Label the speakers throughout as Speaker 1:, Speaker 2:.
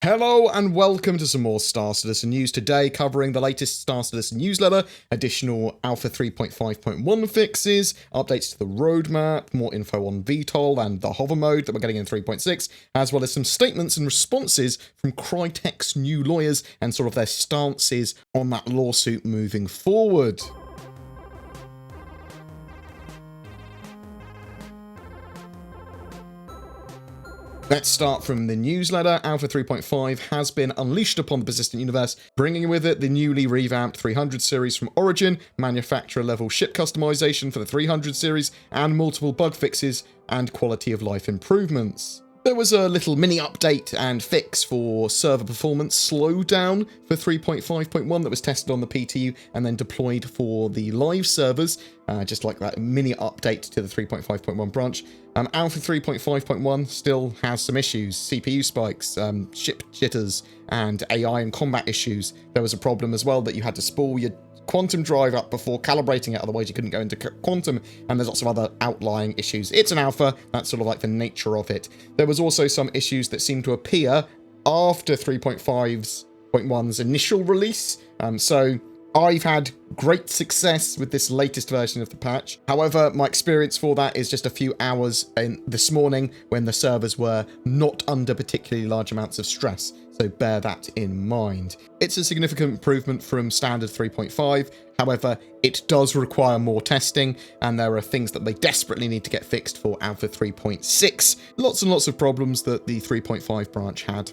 Speaker 1: Hello and welcome to some more Star Citizen news today, covering the latest Star Citizen newsletter, additional Alpha 3.5.1 fixes, updates to the roadmap, more info on VTOL and the Hover Mode that we're getting in 3.6, as well as some statements and responses from Crytek's new lawyers and sort of their stances on that lawsuit moving forward. Let's start from the newsletter. Alpha 3.5 has been unleashed upon the persistent universe, bringing with it the newly revamped 300 series from Origin, manufacturer-level ship customization for the 300 series, and multiple bug fixes and quality of life improvements. There was a little mini update and fix for server performance slowdown for 3.5.1 that was tested on the PTU and then deployed for the live servers, just like that mini update to the 3.5.1 branch. Alpha 3.5.1 still has some issues, CPU spikes, ship jitters, and AI and combat issues. There was a problem as well that you had to spool your quantum drive up before calibrating it, otherwise you couldn't go into quantum, and there's lots of other outlying issues. It's an alpha, that's sort of like the nature of it. There was also some issues that seemed to appear after 3.5.1's initial release, so I've had great success with this latest version of the patch. However, my experience for that is just a few hours this morning when the servers were not under particularly large amounts of stress, so bear that in mind. It's a significant improvement from standard 3.5, however, it does require more testing, and there are things that they desperately need to get fixed for Alpha 3.6. Lots and lots of problems that the 3.5 branch had.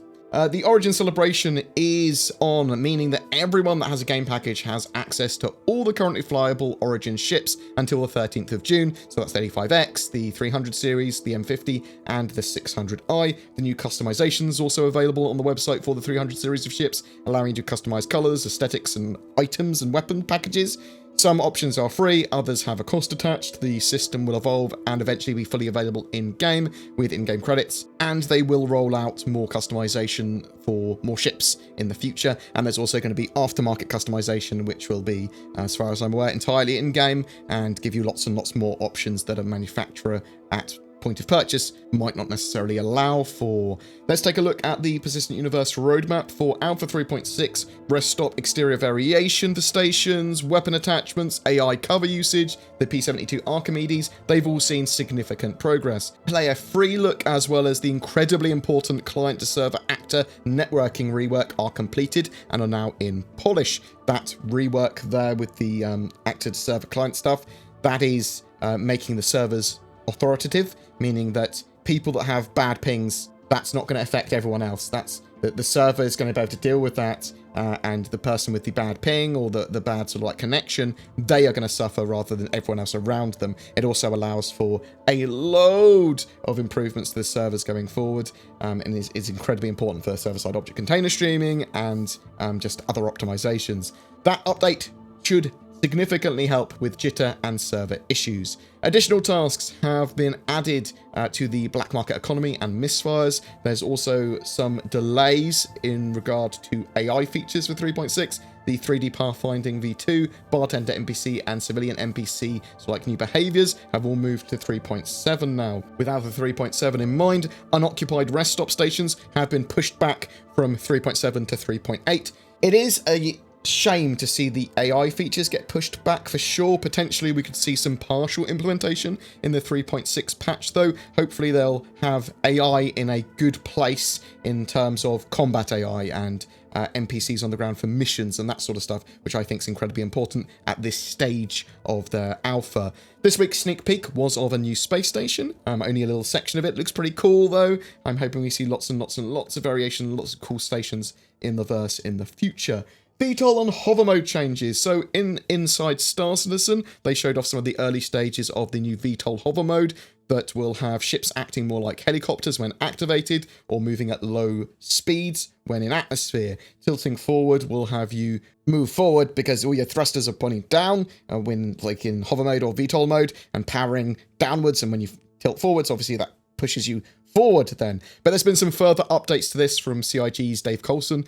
Speaker 1: The Origin celebration is on, meaning that everyone that has a game package has access to all the currently flyable Origin ships until the 13th of June. So that's the 85X, the 300 series, the M50, and the 600i. The new customization is also available on the website for the 300 series of ships, allowing you to customize colors, aesthetics, and items and weapon packages. Some options are free, others have a cost attached. The system will evolve and eventually be fully available in-game with in-game credits, and they will roll out more customization for more ships in the future. And there's also going to be aftermarket customization, which will be, as far as I'm aware, entirely in-game and give you lots and lots more options that a manufacturer at point of purchase might not necessarily allow for. Let's take a look at the Persistent Universe roadmap for Alpha 3.6, rest stop exterior variation for stations, weapon attachments, AI cover usage, the P-72 Archimedes. They've all seen significant progress. Player free look as well as the incredibly important client to server actor networking rework are completed and are now in polish. That rework there with the actor to server client stuff, that is making the servers authoritative, meaning that people that have bad pings, that's not going to affect everyone else. That's the server is going to be able to deal with that, and the person with the bad ping or the bad sort of like connection, they are going to suffer rather than everyone else around them. It also allows for a load of improvements to the servers going forward, and is incredibly important for server-side object container streaming and just other optimizations. That update should significantly help with jitter and server issues. Additional tasks have been added to the black market economy and misfires. There's also some delays in regard to AI features for 3.6. The 3D pathfinding V2, bartender NPC, and civilian NPC, so like new behaviors, have all moved to 3.7 now. With Alpha 3.7 in mind, unoccupied rest stop stations have been pushed back from 3.7 to 3.8. It is a shame to see the AI features get pushed back for sure. Potentially we could see some partial implementation in the 3.6 patch though. Hopefully they'll have AI in a good place in terms of combat AI and NPCs on the ground for missions and that sort of stuff, which I think is incredibly important at this stage of their alpha. This week's sneak peek was of a new space station. Only a little section of it. Looks pretty cool though. I'm hoping we see lots and lots and lots of variation, lots of cool stations in the verse in the future. VTOL on Hover Mode changes. So inside Star Citizen, they showed off some of the early stages of the new VTOL Hover Mode that will have ships acting more like helicopters when activated, or moving at low speeds when in atmosphere. Tilting forward will have you move forward because all your thrusters are pointing down when like in Hover Mode or VTOL mode, and powering downwards, and when you tilt forwards, obviously that pushes you forward then. But there's been some further updates to this from CIG's Dave Coulson,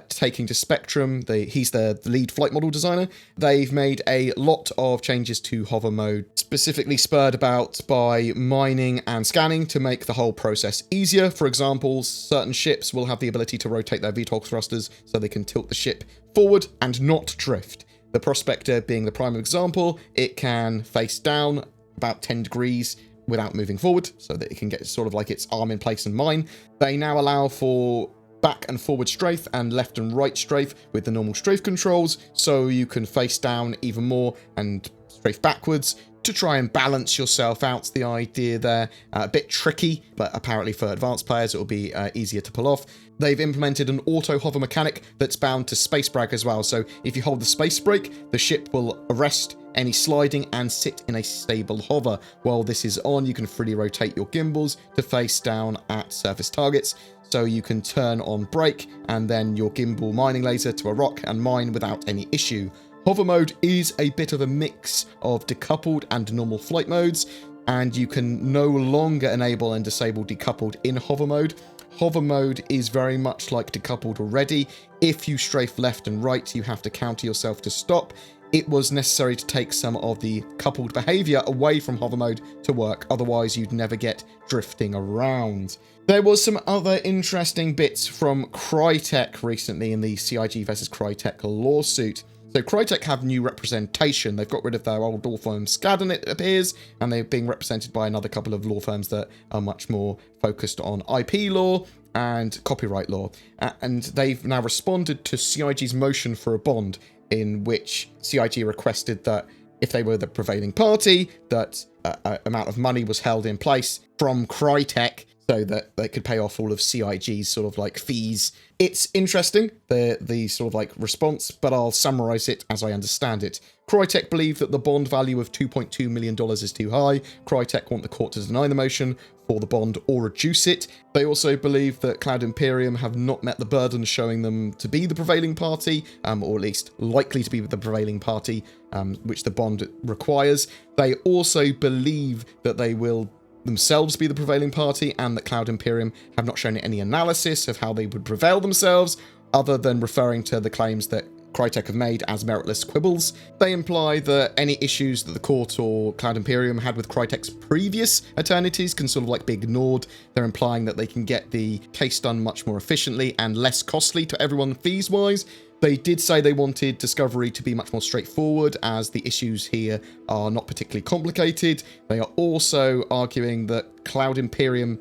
Speaker 1: taking to Spectrum. He's the lead flight model designer. They've made a lot of changes to hover mode, specifically spurred about by mining and scanning to make the whole process easier. For example, certain ships will have the ability to rotate their VTOL thrusters so they can tilt the ship forward and not drift. The Prospector being the prime example, it can face down about 10 degrees without moving forward, so that it can get sort of like its arm in place and mine. They now allow for back and forward strafe and left and right strafe with the normal strafe controls, so you can face down even more and strafe backwards to try and balance yourself out. The idea there, a bit tricky, but apparently for advanced players it will be easier to pull off. They've implemented an auto hover mechanic that's bound to space brake as well, so if you hold the space brake, the ship will arrest any sliding and sit in a stable hover. While this is on, you can freely rotate your gimbals to face down at surface targets, so you can turn on brake and then your gimbal mining laser to a rock and mine without any issue. Hover mode is a bit of a mix of decoupled and normal flight modes, and you can no longer enable and disable decoupled in hover mode. Hover mode is very much like decoupled already. If you strafe left and right, you have to counter yourself to stop. It was necessary to take some of the coupled behavior away from hover mode to work, otherwise you'd never get drifting around. There was some other interesting bits from Crytek recently in the CIG versus Crytek lawsuit. So Crytek have new representation. They've got rid of their old law firm Skadden, it appears, and they're being represented by another couple of law firms that are much more focused on IP law and copyright law. And they've now responded to CIG's motion for a bond, in which CIG requested that if they were the prevailing party, that amount of money was held in place from Crytek so that they could pay off all of CIG's sort of like fees. It's interesting, the sort of like response, but I'll summarize it as I understand it. Crytek believe that the bond value of $2.2 million is too high. Crytek want the court to deny the motion for the bond or reduce it. They also believe that Cloud Imperium have not met the burden showing them to be the prevailing party, or at least likely to be the prevailing party, which the bond requires. They also believe that they will themselves be the prevailing party, and that Cloud Imperium have not shown any analysis of how they would prevail themselves, other than referring to the claims that Crytek have made as meritless quibbles. They imply that any issues that the court or Cloud Imperium had with Crytek's previous attorneys can sort of like be ignored. They're implying that they can get the case done much more efficiently and less costly to everyone fees-wise. They did say they wanted discovery to be much more straightforward, as the issues here are not particularly complicated. They are also arguing that Cloud Imperium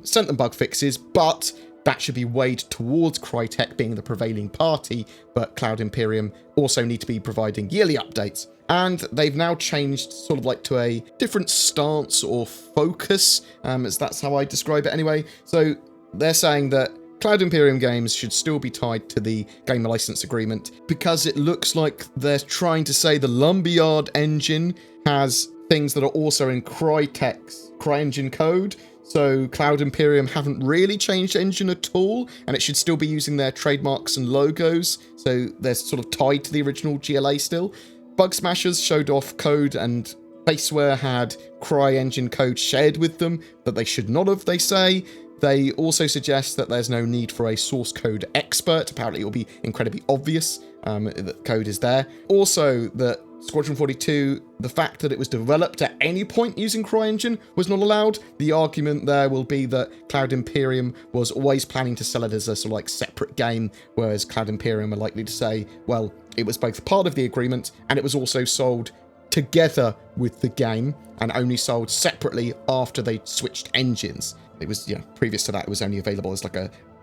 Speaker 1: sent them bug fixes, but that should be weighed towards Crytek being the prevailing party, but Cloud Imperium also need to be providing yearly updates. And they've now changed sort of like to a different stance or focus, as that's how I describe it anyway. So they're saying that Cloud Imperium games should still be tied to the game license agreement, because it looks like they're trying to say the Lumberyard Engine has things that are also in Crytek's CryEngine code. So Cloud Imperium haven't really changed engine at all, and it should still be using their trademarks and logos, so they're sort of tied to the original GLA still. Bug Smashers showed off code, and Baseware had CryEngine code shared with them that they should not have, they say. They also suggest that there's no need for a source code expert. Apparently it will be incredibly obvious that code is there. Also, that Squadron 42, the fact that it was developed at any point using CryEngine was not allowed. The argument there will be that Cloud Imperium was always planning to sell it as a sort of like separate game, whereas Cloud Imperium are likely to say, well, it was both part of the agreement and it was also sold together with the game and only sold separately after they switched engines. It was, previous to that, it was only available as like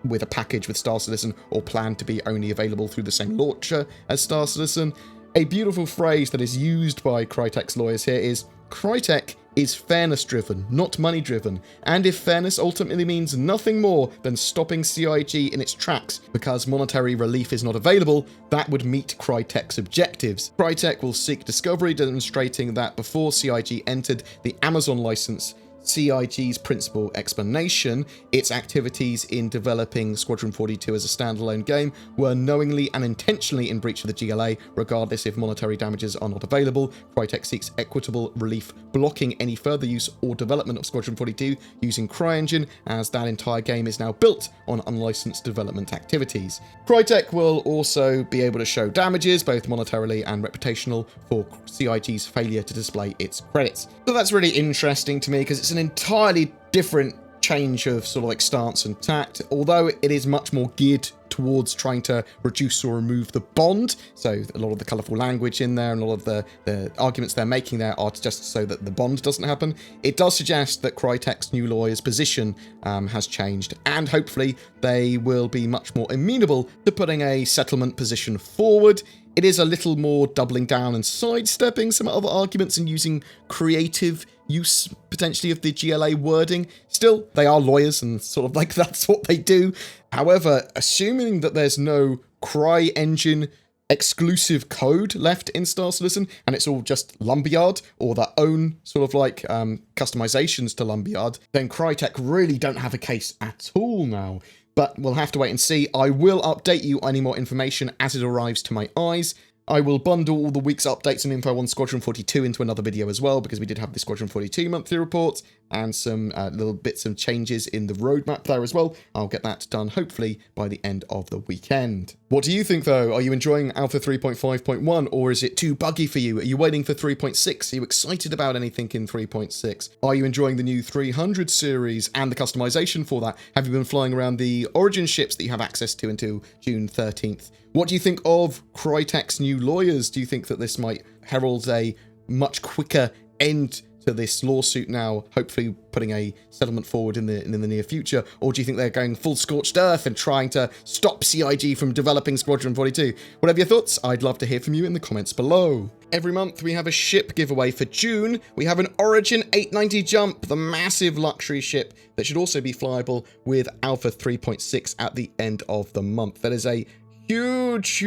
Speaker 1: with a package with Star Citizen, or planned to be only available through the same launcher as Star Citizen. A beautiful phrase that is used by Crytek's lawyers here is, Crytek is fairness-driven, not money-driven, and if fairness ultimately means nothing more than stopping CIG in its tracks because monetary relief is not available, that would meet Crytek's objectives. Crytek will seek discovery demonstrating that before CIG entered the Amazon license, CIG's principal explanation, its activities in developing Squadron 42 as a standalone game were knowingly and intentionally in breach of the GLA, regardless if monetary damages are not available. Crytek seeks equitable relief, blocking any further use or development of Squadron 42 using CryEngine, as that entire game is now built on unlicensed development activities. Crytek will also be able to show damages, both monetarily and reputational, for CIG's failure to display its credits. So that's really interesting to me, because it's an entirely different change of sort of like stance and tact, although it is much more geared towards trying to reduce or remove the bond. So a lot of the colourful language in there and a lot of the arguments they're making there are just so that the bond doesn't happen. It does suggest that Crytek's new lawyer's position has changed, and hopefully they will be much more amenable to putting a settlement position forward. It is a little more doubling down and sidestepping some other arguments and using creative use, potentially, of the GLA wording. Still, they are lawyers and sort of like that's what they do. However, assuming that there's no CryEngine exclusive code left in Star Citizen and it's all just Lumberyard or their own sort of like customizations to Lumberyard, then Crytek really don't have a case at all now. But we'll have to wait and see. I will update you on any more information as it arrives to my eyes. I will bundle all the week's updates and info on Squadron 42 into another video as well, because we did have the Squadron 42 monthly report and some little bits of changes in the roadmap there as well. I'll get that done hopefully by the end of the weekend. What do you think though? Are you enjoying Alpha 3.5.1 or is it too buggy for you? Are you waiting for 3.6? Are you excited about anything in 3.6? Are you enjoying the new 300 series and the customization for that? Have you been flying around the Origin ships that you have access to until June 13th? What do you think of Crytek's new lawyers? Do you think that this might herald a much quicker end to this lawsuit now, hopefully putting a settlement forward in the near future? Or do you think they're going full scorched earth and trying to stop CIG from developing Squadron 42? Whatever your thoughts, I'd love to hear from you in the comments below. Every month we have a ship giveaway. For June, we have an Origin 890 Jump, the massive luxury ship that should also be flyable with Alpha 3.6 at the end of the month. That is a huge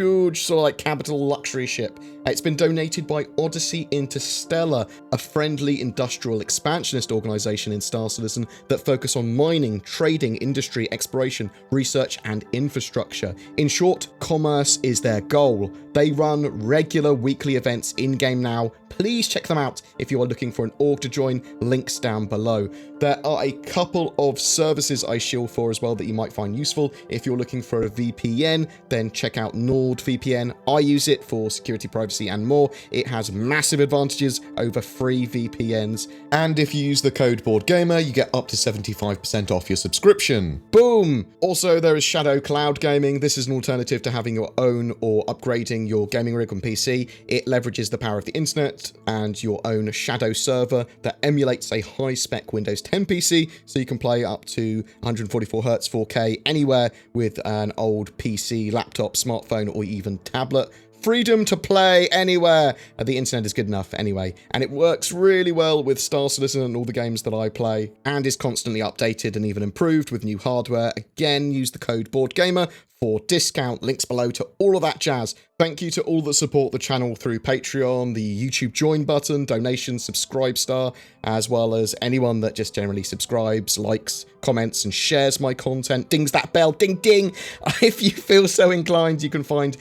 Speaker 1: sort of like capital luxury ship. It's been donated by Odyssey Interstellar, a friendly industrial expansionist organization in Star Citizen that focus on mining, trading, industry, exploration, research, and infrastructure. In short, commerce is their goal. They run regular weekly events in-game now. Please check them out if you are looking for an org to join, links down below. There are a couple of services I shield for as well that you might find useful. If you're looking for a VPN, then check out NordVPN. I use it for security, privacy, and more. It has massive advantages over free VPNs. And if you use the code BoredGamer, you get up to 75% off your subscription. Boom! Also, there is Shadow Cloud Gaming. This is an alternative to having your own or upgrading your gaming rig on PC. It leverages the power of the internet and your own Shadow server that emulates a high-spec Windows 10 PC, so you can play up to 144Hz 4K anywhere with an old PC, laptop, smartphone, or even tablet. Freedom to play anywhere. The internet is good enough anyway, and it works really well with Star Citizen and all the games that I play, and is constantly updated and even improved with new hardware. Again, use the code BoredGamer for discount. Links below to all of that jazz. Thank you to all that support the channel through Patreon, the YouTube join button, donations, subscribe star, as well as anyone that just generally subscribes, likes, comments, and shares my content. Dings that bell, ding ding. If you feel so inclined, you can find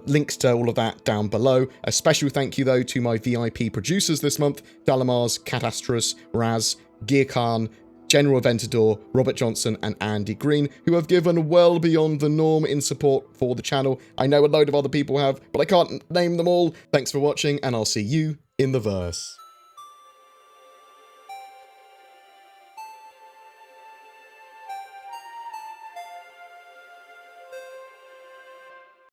Speaker 1: links to all of that down below. A special thank you though to my VIP producers this month: Dalamars, Catastros, Raz, Gear Khan, General Aventador, Robert Johnson, and Andy Green, who have given well beyond the norm in support for the channel. I know a load of other people have, but I can't name them all. Thanks for watching, and I'll see you in the verse.